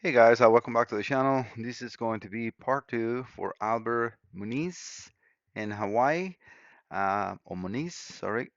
Hey guys, welcome back to the channel. This is going to be part two for Albert Moniz in Hawaii, or Moniz, sorry.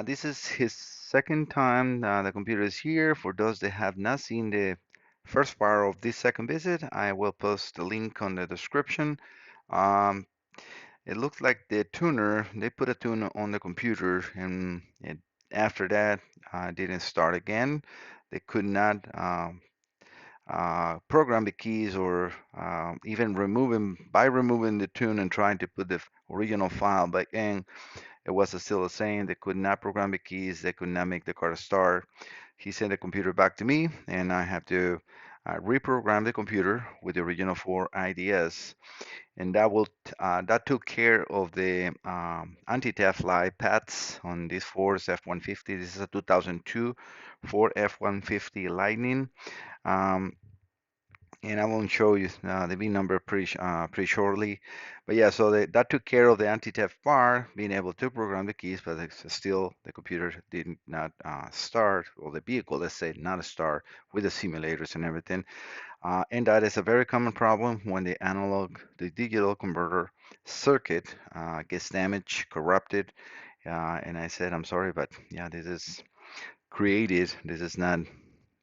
This is his second time the computer is here. For those that have not seen the first part of this second visit, I will post the link on the description. Um, it looks like the tuner, they put a tuner on the computer and after that didn't start again. They could not program the keys or even removing the tune and trying to put the original file back in. It was still the same. They could not program the keys. They could not make the car start. He sent the computer back to me, and I have to reprogram the computer with the original 4 IDS, and that took care of the anti-theft light pads on this Ford F-150. This is a 2002 Ford F-150 Lightning. Um, and I will show you the V number pretty shortly. But yeah, so that took care of the anti-theft bar, being able to program the keys, but it's still the computer did not start, or the vehicle, let's say, not start with the simulators and everything. And that is a very common problem when the digital converter circuit gets damaged, corrupted. And I said, I'm sorry, but yeah, this is created. This is not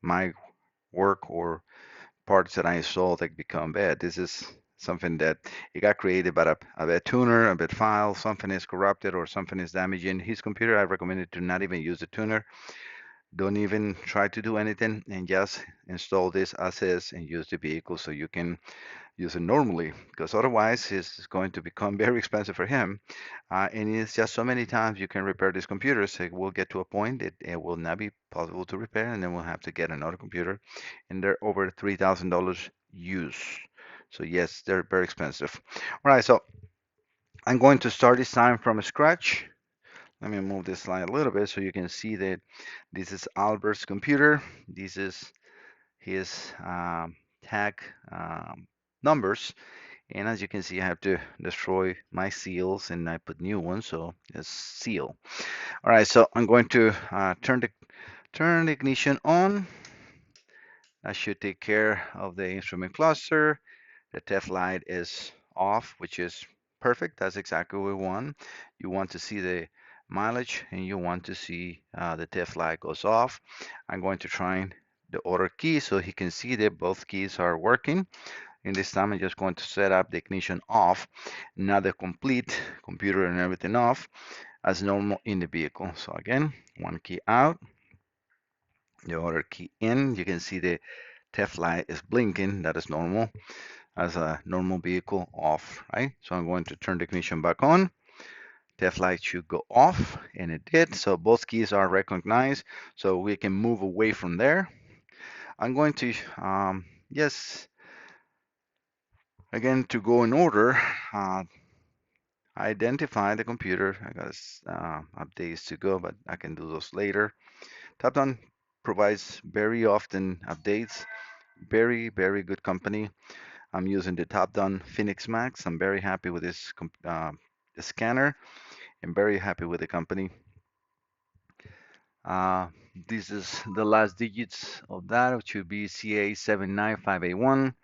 my work or parts that I installed that become bad. This is something that it got created by a bad tuner, a bad file, something is corrupted or something is damaging his computer. I recommended to not even use the tuner. Don't even try to do anything and just install this as is and use the vehicle so you can use it normally, because otherwise it's going to become very expensive for him. And it's just so many times you can repair this computer, so it will get to a point that it will not be possible to repair, and then we'll have to get another computer, and they're over $3,000 used. So yes, they're very expensive. All right, so I'm going to start this time from scratch. Let me move this slide a little bit so you can see that this is Albert's computer. This is his tag numbers. And as you can see, I have to destroy my seals and I put new ones, so it's seal. All right, so I'm going to turn the ignition on. That should take care of the instrument cluster. The theft light is off, which is perfect. That's exactly what we want. You want to see the mileage and you want to see the theft light goes off. I'm going to try the other key so he can see that both keys are working. In this time, I'm just going to set up the ignition off, now the complete computer and everything off as normal in the vehicle. So again, one key out, the other key in. You can see the theft light is blinking. That is normal as a normal vehicle off, right? So I'm going to turn the ignition back on. Theft light should go off, and it did. So both keys are recognized, so we can move away from there. I'm going to yes, again, to go in order. Identify the computer. I got updates to go, but I can do those later. Tapdown provides very often updates. Very, very good company. I'm using the Tapdown Phoenix Max. I'm very happy with this scanner. I'm very happy with the company. Uh, this is the last digits of that, which would be CA79581.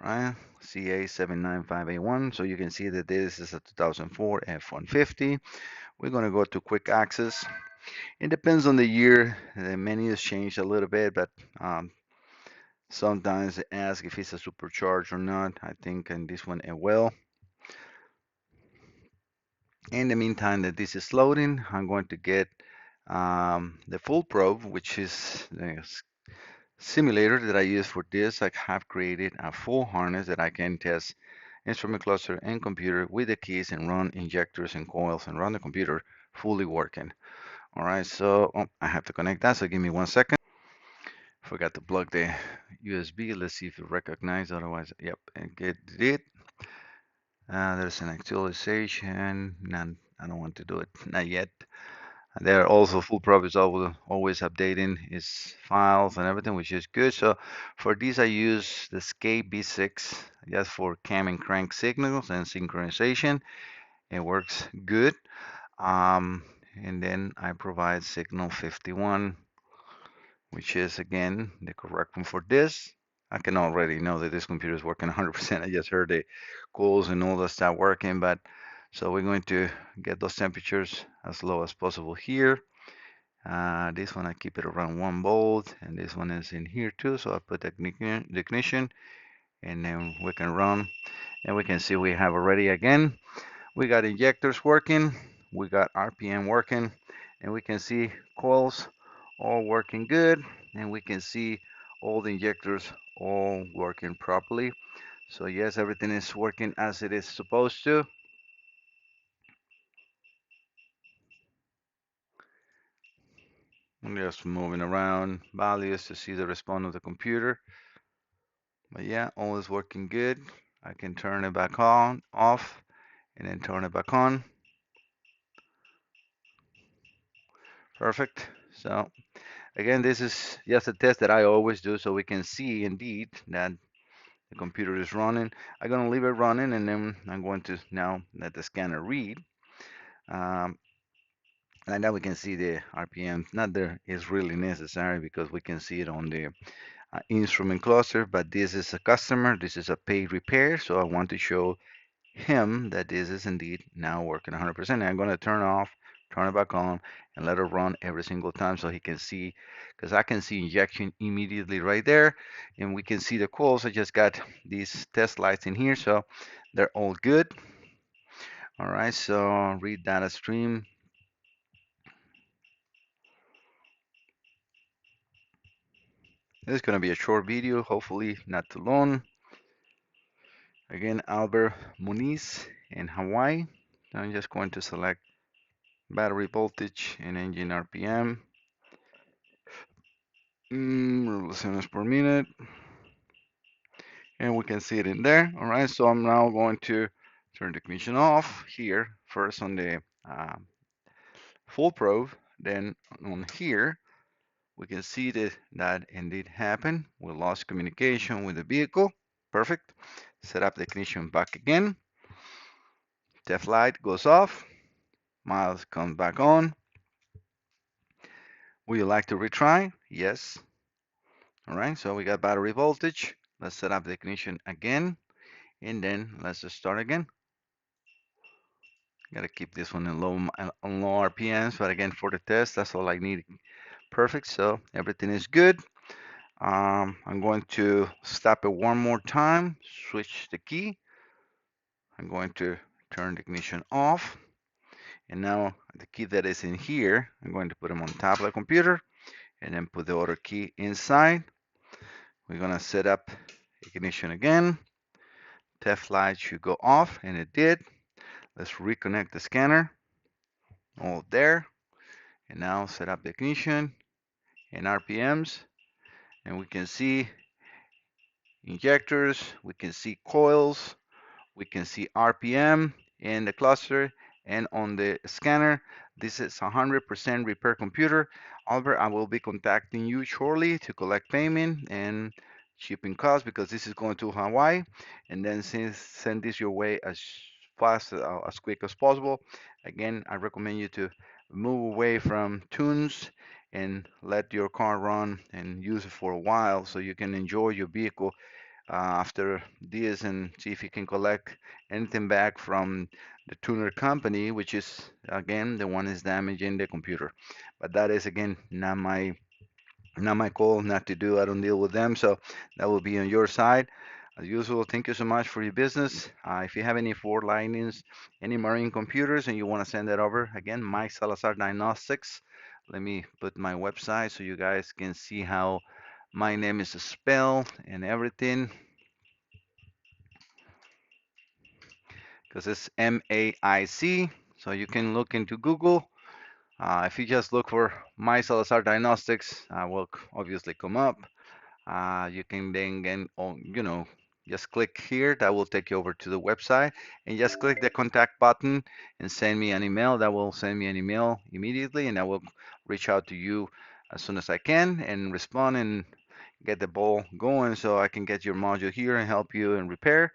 Right, CA79581. So you can see that this is a 2004 F-150. We're going to go to quick access. It depends on the year. The menu has changed a little bit, but sometimes they ask if it's a supercharged or not. I think in this one it will. In the meantime that this is loading, I'm going to get the full probe, which is the simulator that I use for this. I have created a full harness that I can test instrument cluster and computer with the keys and run injectors and coils and run the computer fully working. All right, so I have to connect that, so give me 1 second. Forgot to plug the USB. Let's see if it recognizes. Otherwise, yep, it did. There's an actualization. None. I don't want to do it. Not yet. There are also full probe is always updating its files and everything, which is good. So for this, I use the Escape B6 just for cam and crank signals and synchronization. It works good. And then I provide signal 51, which is again the correct one for this. I can already know that this computer is working 100%. I just heard the coils and all that stuff working, but so we're going to get those temperatures as low as possible here. This one I keep it around 1 volt, and this one is in here too. So I put the ignition, and then we can run, and we can see we have already again. We got injectors working, we got RPM working, and we can see coils all working good, and we can see all the injectors all working properly. So yes, everything is working as it is supposed to. I'm just moving around values to see the response of the computer. But yeah, all is working good. I can turn it back on, off, and then turn it back on. Perfect. So again, this is just a test that I always do so we can see indeed that the computer is running. I'm going to leave it running, and then I'm going to now let the scanner read. Um, and now we can see the RPM. Not there is really necessary because we can see it on the instrument cluster, but this is a customer. This is a paid repair. So I want to show him that this is indeed now working 100%. And I'm going to turn it back on, and let it run every single time so he can see, because I can see injection immediately right there, and we can see the coils. I just got these test lights in here, so they're all good. All right, so read data stream. This is going to be a short video, hopefully not too long. Again, Albert Moniz in Hawaii. I'm just going to select battery voltage and engine RPM. Revolutions per minute, and we can see it in there. All right, so I'm now going to turn the ignition off here first on the full probe, then on here we can see that indeed happened. We lost communication with the vehicle. Perfect. Set up the ignition back again. Test light goes off. Miles comes back on. Would you like to retry? Yes. All right, so we got battery voltage. Let's set up the ignition again, and then let's just start again. Gotta keep this one in on low RPMs, but again, for the test, that's all I need. Perfect, so everything is good. I'm going to stop it one more time, switch the key. I'm going to turn the ignition off, and now the key that is in here, I'm going to put them on top of the computer, and then put the other key inside. We're gonna set up ignition again. Test light should go off, and it did. Let's reconnect the scanner. All there, and now set up the ignition and RPMs, and we can see injectors, we can see coils, we can see RPM in the cluster and on the scanner. This is 100% repair computer. Albert, I will be contacting you shortly to collect payment and shipping costs because this is going to Hawaii, and then send this your way as fast as quick as possible. Again, I recommend you to move away from tunes and let your car run and use it for a while so you can enjoy your vehicle after this, and see if you can collect anything back from the tuner company, which is again the one is damaging the computer. But that is again not my call, not to do. I don't deal with them, so that will be on your side. As usual, thank you so much for your business. If you have any Ford Lightnings, any marine computers, and you want to send that over, again, Mike Salazar Diagnostics. Let me put my website so you guys can see how my name is spelled and everything, because it's MAIC. So you can look into Google. If you just look for My Salazar Diagnostics, will obviously come up. You can then get on, just click here. That will take you over to the website, and just click the contact button and send me an email. That will send me an email immediately, and I will reach out to you as soon as I can and respond and get the ball going so I can get your module here and help you in repair.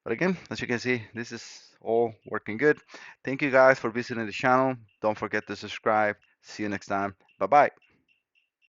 But again, as you can see, this is all working good. Thank you guys for visiting the channel. Don't forget to subscribe. See you next time. Bye bye.